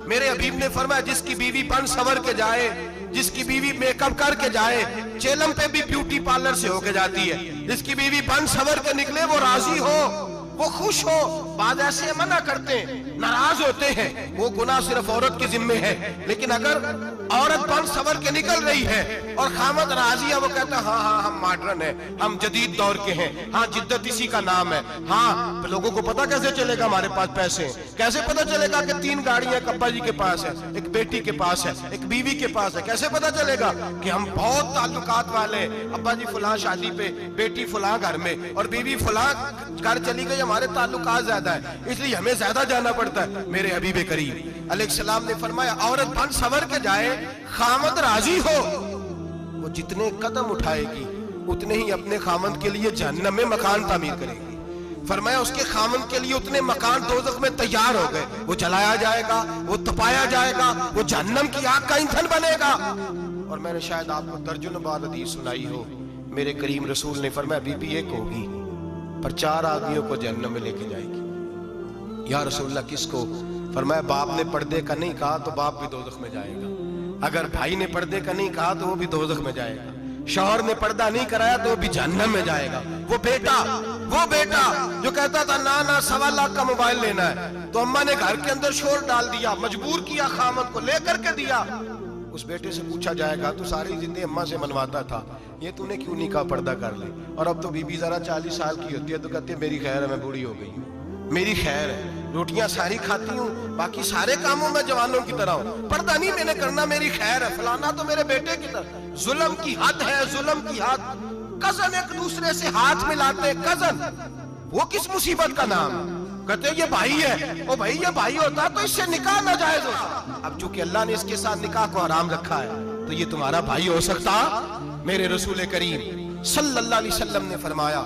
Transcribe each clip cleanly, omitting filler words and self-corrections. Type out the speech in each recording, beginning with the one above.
میرے حبیب نے فرمایا جس کی بیوی بن سور کے جائے، جس کی بیوی میک اپ کر کے جائے، چیلم پہ بھی بیوٹی پارلر سے ہو کے جاتی ہے، جس کی بیوی بن سور کے نکلے وہ راضی ہو، وہ خوش ہو۔ بعض ایسے منع کرتے ہیں، ناراض ہوتے ہیں، وہ گناہ صرف عورت کے ذمے ہے، لیکن اگر عورت بن سور کے نکل رہی ہے اور خامد راضی ہے، وہ کہتا ہے ہاں ہاں ہم ماڈرن ہیں، ہم جدید دور کے ہیں، ہاں جدت اسی کا نام ہے، ہاں لوگوں کو پتہ کیسے چلے گا ہمارے پاس پیسے ہیں، کیسے پتہ چلے گا کہ 3 گاڑیاں ایک ابا جی کے پاس ہے، ایک بیٹی کے پاس ہے، ایک بیوی کے پاس ہے، کیسے پتہ چلے گا کہ ہم بہت تعلقات والے ہیں، ابا جی فلاں شادی پہ، بیٹی فلاں گھر میں اور بیوی فلاں گھر چلی گئی، ہمارے تعلقات زیادہ ہیں اس لیے ہمیں زیادہ جانا پڑتا ہے۔ میرے حبیب کریم علیہ السلام نے فرمایا عورت بن سور کے جائے، خامد راضی ہو، وہ جتنے قدم اٹھائے گی اتنے ہی اپنے خامد کے لیے جہنم میں مکان تعمیر کرے گی۔ فرمایا اس کے خامد کے لیے اتنے مکان دوزخ میں تیار ہو گئے، وہ جلایا جائے گا، وہ تپایا جائے گا، وہ جہنم کی آگ کا ایندھن بنے گا۔ اور میں نے شاید آپ کو درجن بار حدیث سنائی ہو، میرے کریم رسول نے فرمایا بی بی ایک ہوگی پر 4 آدمیوں کو جہنم میں لے کے جائے گی۔ یا رسول اللہ کس کو؟ فرمایا باپ نے پردے کا نہیں کہا تو باپ بھی دوزخ میں جائے گا، اگر بھائی نے پردے کا نہیں کہا تو وہ بھی دوزخ میں جائے گا، شوہر نے پردہ نہیں کرایا تو وہ بھی جہنم میں جائے گا۔ وہ بیٹا جو کہتا تھا نا 1.25 لاکھ کا موبائل لینا ہے تو اماں نے گھر کے اندر شور ڈال دیا، مجبور کیا خامد کو لے کر کے دیا، اس بیٹے سے پوچھا جائے گا تو ساری زندگی اماں سے منواتا تھا، یہ تو نے کیوں نہیں کہا پردہ کر لے؟ اور اب تو بی بی ذرا 40 سال کی ہوتی ہے تو کہتے ہیں میری خیر ہے میں بوڑھی ہو گئی ہوں، میری خیر ہے، روٹیاں ساری کھاتی ہوں، باقی سارے کاموں میں جوانوں کی طرح ہوں، پردہ نہیں میں نے کرنا، میری خیر ہے، فلانا تو میرے بیٹے کی طرح۔ ظلم کی حد ہے، ظلم کی حد۔ کزن ایک دوسرے سے ہاتھ ملاتے، کزن، وہ کس مصیبت کا نام ہے؟ کہتے ہیں یہ بھائی ہے، وہ بھائی یہ بھائی ہوتا تو اس سے نکاح ناجائز ہوتا، اب چونکہ اللہ نے اس کے ساتھ نکاح کو حرام رکھا ہے تو یہ تمہارا بھائی ہو سکتا؟ میرے رسول کریم صلی اللہ علیہ وسلم نے فرمایا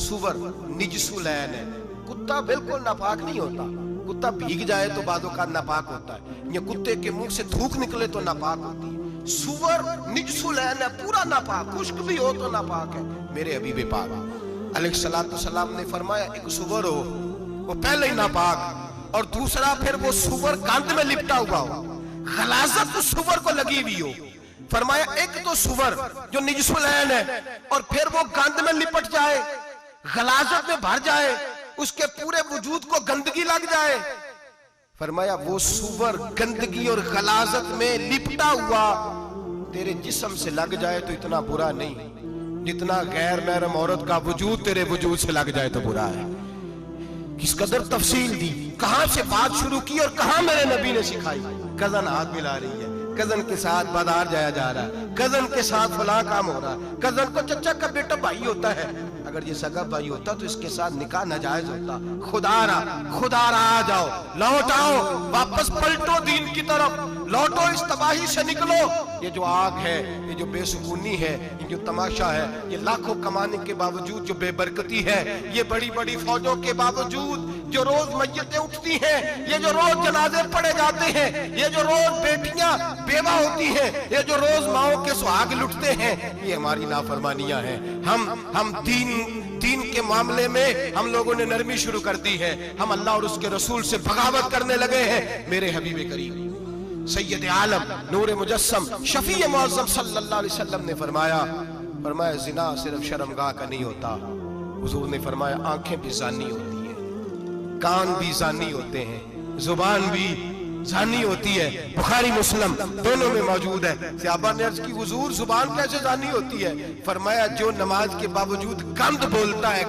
سور نجس العین ہے، کتا بالکل ناپاک نہیں ہوتا، کتا بھیگ جائے تو بعد اوقات ناپاک ہوتا ہے، یہ کتے کے منہ سے تھوک نکلے تو ناپاک ہوتی ہے، سور نجس العین ہے، پورا ناپاک، خشک بھی ہو تو ناپاک ہے۔ میرے حبیب پاک علیہ السلام نے فرمایا ایک سور ہو وہ پہلے ہی ناپاک، اور دوسرا پھر وہ سور گند میں لپٹا ہوا ہو، غلاظت اس سور کو لگی ہوئی ہو۔ فرمایا ایک تو سور جو نجس العین ہے اور پھر وہ گند میں لپٹ جائے، غلاظت میں بھر جائے، اس کے پورے وجود کو گندگی لگ جائے۔ فرمایا وہ سور گندگی اور غلاظت میں لپٹا ہوا تیرے جسم سے لگ جائے تو اتنا برا نہیں جتنا غیر محرم عورت کا وجود تیرے وجود سے لگ جائے تو برا ہے۔ کس قدر تفصیل دی، کہاں سے بات شروع کی اور کہاں میرے نبی نے سکھائی۔ کزن ہاتھ ملا رہی ہے، کزن کے ساتھ بازار جایا جا رہا ہے، کزن کے ساتھ فلاں کام ہو رہا ہے، کزن کو چچا کا بیٹا بھائی ہوتا ہے، اگر یہ سگا بھائی ہوتا تو اس کے ساتھ نکاح ناجائز ہوتا۔ خدا را آ جاؤ، لوٹ آؤ، واپس پلٹو دین کی طرف، لوٹو اس تباہی سے نکلو۔ یہ جو آگ ہے، یہ جو بے سکونی ہے، یہ جو تماشا ہے، یہ لاکھوں کمانے کے باوجود جو بے برکتی ہے، یہ بڑی بڑی فوجوں کے باوجود جو روز میتیں اٹھتی ہیں، یہ جو روز جنازے پڑے جاتے ہیں، یہ جو روز بیٹیاں بیوہ ہوتی ہیں، یہ جو روز ماؤں کے سہاگ لٹتے ہیں، یہ ہماری نافرمانیاں ہیں۔ ہم دین کے معاملے میں ہم لوگوں نے نرمی شروع کر دی ہے، ہم اللہ اور اس کے رسول سے بغاوت کرنے لگے ہیں۔ میرے حبیب کریم سید عالم نور مجسم شفیع معظم صلی اللہ علیہ وسلم نے فرمایا زنا صرف شرمگاہ کا نہیں ہوتا، حضور نے فرمایا آنکھیں بھی زانی ہوتی ہیں، کان بھی زانی ہوتے ہیں، زبان بھی زانی ہوتی ہے، بخاری مسلم دونوں میں موجود ہے۔ صحابہ نے عرض کی حضور زبان کیسے زانی ہوتی ہے؟ فرمایا جو نماز کے باوجود گند بولتا ہے،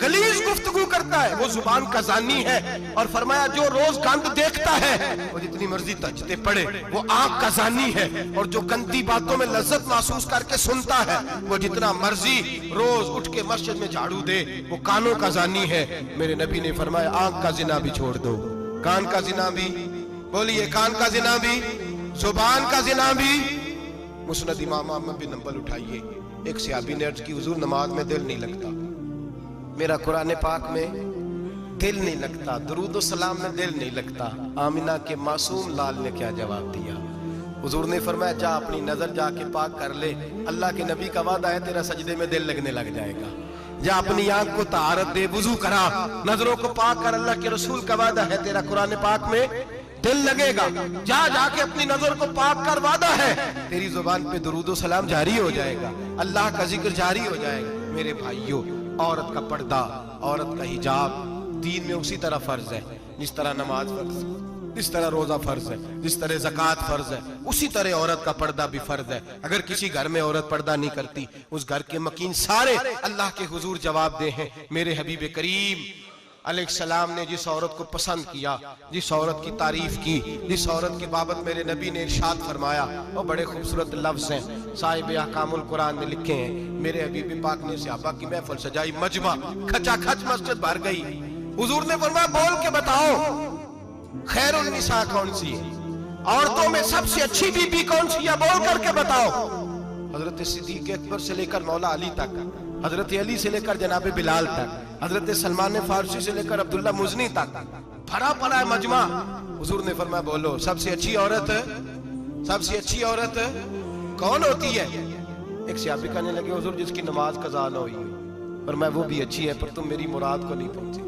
غلیظ گفتگو کرتا ہے، وہ زبان کا زانی ہے۔ اور فرمایا جو روز گند دیکھتا ہے وہ جتنی مرضی تہجدیں پڑھے وہ آنکھ کا زانی ہے، اور جو گندی باتوں میں لذت محسوس کر کے سنتا ہے وہ جتنا مرضی روز اٹھ کے مسجد میں جھاڑو دے وہ کانوں کا زانی ہے۔ میرے نبی نے فرمایا آنکھ کا زنا بھی چھوڑ دو، کان کا زنا بھی، بولیے کان کا زنا بھی، زبان کا زنا بھی۔ مسند امام احمد بن حنبل اٹھائیے، ایک صحابی نے عرض کی حضور نماز میں دل نہیں لگتا، میرا قرآن پاک میں دل نہیں لگتا، درود و سلام میں دل نہیں لگتا۔ آمینہ کے معصوم لال نے کیا جواب دیا؟ حضور نے فرمایا جا اپنی نظر جا کے پاک کر لے، اللہ کے نبی کا وعدہ ہے تیرا سجدے میں دل لگنے لگ جائے گا۔ جا اپنی آنکھ کو طہارت دے، وضو کرا، نظروں کو پاک کر، اللہ کے رسول کا وعدہ ہے تیرا قرآن پاک میں دل لگے گا، جا جا کے اپنی نظر کو پاک کر، وعدہ ہے تیری زبان پہ درود و سلام جاری ہو جائے گا، اللہ کا ذکر جاری ہو جائے گا۔ میرے بھائیوں، عورت کا پردہ، عورت کا حجاب دین میں اسی طرح فرض ہے جس طرح نماز فرض ہے، جس طرح روزہ فرض ہے، جس طرح زکوٰۃ فرض ہے، اسی طرح عورت کا پردہ بھی فرض ہے۔ اگر کسی گھر میں عورت پردہ نہیں کرتی، اس گھر کے مکین سارے اللہ کے حضور جواب دے ہیں۔ میرے حبیب کریم علیہ السلام نے جس عورت کو پسند کیا، جس عورت کی تعریف کی، جس عورت کی بابت میرے نبی نے ارشاد فرمایا، وہ بڑے خوبصورت لفظ ہیں، صاحب احکام القرآن میں لکھے ہیں۔ میرے حبیب پاک نے صحابہ کی محفل سجائی، مجمع کھچا کھچ مسجد بھر گئی۔ حضور نے فرمایا بول کے بتاؤ خیر النساء کون سی ہے، عورتوں میں سب سے اچھی بی بی کون سی ہے، بول کر کے بتاؤ۔ حضرت صدیق اکبر سے لے کر مولا علی تک، حضرت علی سے لے کر جناب بلال تک، حضرت سلمان فارسی سے لے کر عبداللہ مزنی تک بھرا پڑا ہے مجمع۔ حضور نے فرمایا بولو سب سے اچھی عورت، سب سے اچھی عورت کون ہوتی ہے؟ ایک صحابی کہنے لگے حضور جس کی نماز قضا نہ ہوئی، فرمایا وہ بھی اچھی ہے پر تم میری مراد کو نہیں پہنچی۔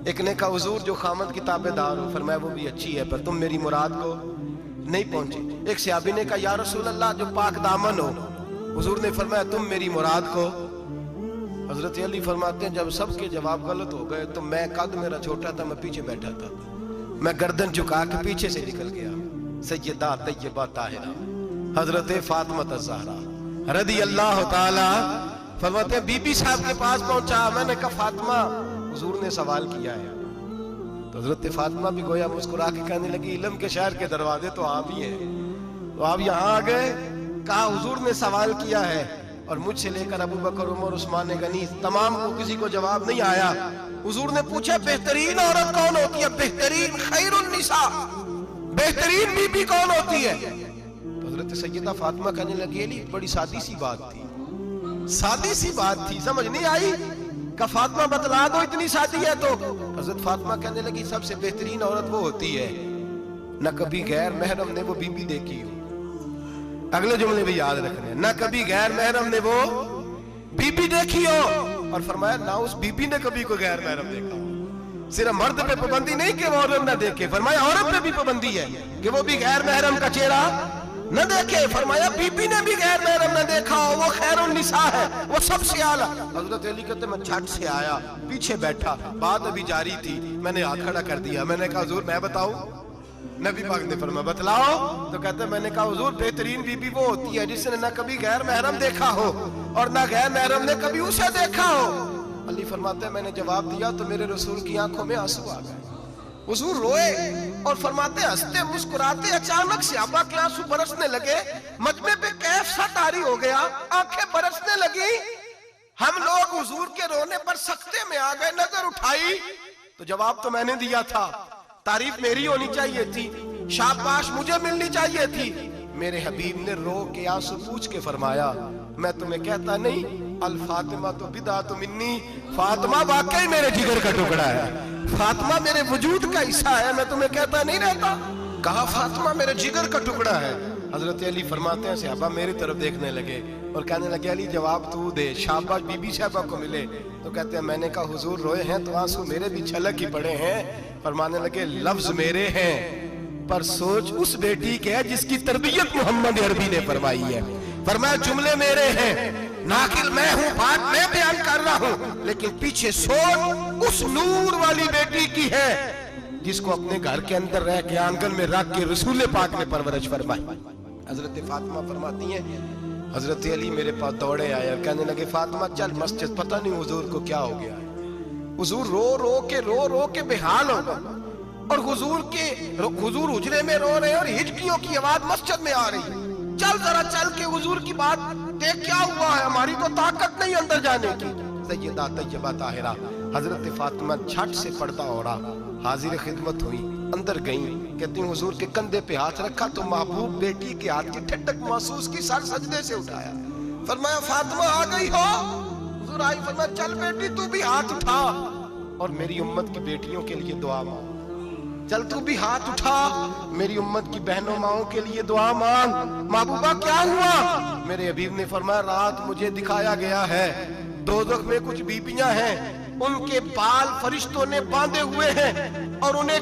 ایک نے کہا حضور جو خامد کی تابع دار ہو، فرمایا وہ بھی اچھی ہے پر تم میری مراد کو نہیں پہنچی۔ ایک صحابی نے کہا یا رسول اللہ جو پاک دامن ہو، حضور نے فرمایا تم میری مراد کو۔ حضرت علی فرماتے ہیں جب سب کے جواب غلط ہو گئے تو میں، قد میرا چھوٹا تھا، میں پیچھے بیٹھا تھا، میں گردن جھکا کے پیچھے سے نکل گیا۔ سیدہ طیبہ طاہرہ حضرت فاطمہ الزہرا رضی اللہ تعالی فرماتے ہیں بی بی صاحب کے پاس پہنچا، میں نے کہا فاطمہ حضور نے سوال کیا ہے۔ تو حضرت فاطمہ بھی گویا مسکرا کے کہنے لگی علم کے شہر کے دروازے تو آپ ہی ہیں، تو آپ یہاں آ گئے۔ کہا حضور نے سوال کیا ہے اور مجھ سے لے کر ابو بکر عمر عثمان غنی تمام کو کسی کو جواب نہیں آیا۔ حضور نے پوچھا بہترین عورت کون ہوتی ہے، بہترین خیر النساء، بہترین بی بی کون ہوتی ہے؟ تو حضرت سیدہ فاطمہ کہنے لگی علی بڑی سادی سی بات تھی، سادی سی بات تھی، سمجھ نہیں آئی؟ کہ فاطمہ بتلا دو اتنی سادی ہے تو۔ حضرت فاطمہ کہنے لگی سب سے بہترین عورت وہ ہوتی ہے نہ کبھی غیر محرم نے وہ بی بی دیکھی ہو۔ اگلے جملے بھی یاد رکھنے، نہ کبھی غیر محرم نے وہ بی بی دیکھی ہو، اور فرمایا نہ اس بی بی نے کبھی کوئی غیر محرم دیکھا ہو۔ صرف مرد پہ پابندی نہیں کہ وہ عورت نہ دیکھے، فرمایا عورت پہ بھی پابندی ہے کہ وہ بھی غیر محرم کا چہرہ نہ دیکھے۔ فرمایا بی بی نے بھی غیر محرم نہ دیکھا ہو، وہ خیر النساء ہے، وہ سب سے اعلیٰ۔ حضرت علی کہتے میں جھٹ سے آیا، پیچھے بیٹھا، بات ابھی جاری تھی، میں نے ہاتھ کھڑا کر دیا، میں نے کہا حضور میں بتاؤں؟ نبی پاک نے فرمایا بتلاؤ۔ تو کہتے میں نے کہا حضور بہترین بی بی وہ ہوتی ہے جس نے نہ کبھی غیر محرم دیکھا ہو اور نہ غیر محرم نے کبھی اسے دیکھا ہو۔ علی فرماتے ہیں میں نے جواب دیا تو میرے رسول کی آنکھوں میں آنسو آ گئے، حضور روئے اور فرماتے ہنستے مسکراتے اچانک صحابہ کے آنسو برسنے لگے، مجمع پہ کیف سا طاری ہو گیا، آنکھیں برسنے لگی۔ ہم لوگ حضور کے رونے پر سکتے میں آ گئے، نظر اٹھائی تو جواب تو میں نے دیا تھا، تعریف میری ہونی چاہیے تھی، شاباش مجھے ملنی چاہیے تھی۔ میرے حبیب نے رو کے آنسو پوچھ کے فرمایا میں تمہیں کہتا نہیں الفاطمہ تو بدعۃ منی، فاطمہ واقعی میرے جگر کا ٹکڑا ہے، فاطمہ میرے وجود کا حصہ ہے، میں تمہیں کہتا نہیں رہتا؟ کہا فاطمہ میرے جگر کا ٹکڑا ہے۔ حضرت علی فرماتے ہیں صحابہ میری طرف دیکھنے لگے اور کہنے لگے علی جواب تو دے، شاباش بی بی صاحبہ کو ملے۔ تو کہتے ہیں میں نے کہا حضور روئے ہیں تو آنسو میرے بھی چھلک ہی پڑے ہیں۔ فرمانے لگے لفظ میرے ہیں پر سوچ اس بیٹی کے ہے جس کی تربیت محمد عربی نے فرمائی ہے۔ فرمایا جملے میرے ہیں، ناقل میں ہوں، بات میں بیان کر رہا ہوں، لیکن پیچھے سوچ اس نور والی بیٹی کی ہے جس کو اپنے گھر کے اندر رہ کے آنگن میں رکھ کے رسول پاک نے پرورش فرمائی۔ حضرت فاطمہ فرماتی ہیں حضرت علی میرے پاس دوڑے آئے اور کہنے لگے فاطمہ چل مسجد، پتہ نہیں حضور کو کیا ہو گیا ہے۔ حضور رو رو کے بحال ہو گئے اور حضور حجرے میں رو رہے اور ہچکیوں کی آواز مسجد میں آ رہی ہے، چل ذرا چل کے حضور کی بات دیکھ کیا ہوا ہے، ہماری تو طاقت نہیں اندر جانے کی۔ سیدہ طیبہ طاہرہ حضرت فاطمہ جھٹ سے پردہ اوڑا، حاضر خدمت ہوئی، اندر گئیں، کہتی ہیں حضور کے کندھے پہ ہاتھ رکھا تو محبوب بیٹی کے ہاتھ کی ٹھنڈک محسوس کی، سر سجدے سے اٹھایا، فرمایا فاطمہ آ گئی ہو؟ حضور آئی، فرمایا چل بیٹی تو بھی ہاتھ اٹھا اور میری امت کی بیٹیوں کے لیے دعا مانگ، چل تو بھی ہاتھ اٹھا میری امت کی بہنوں ماؤں کے لیے دعا مانگ۔ محبوبہ کیا ہوا؟ میرے حبیب نے فرمایا رات مجھے دکھایا گیا ہے دوزخ میں کچھ بیبیاں ہیں، ان کے بال فرشتوں نے باندھے ہوئے ہیں اور انہیں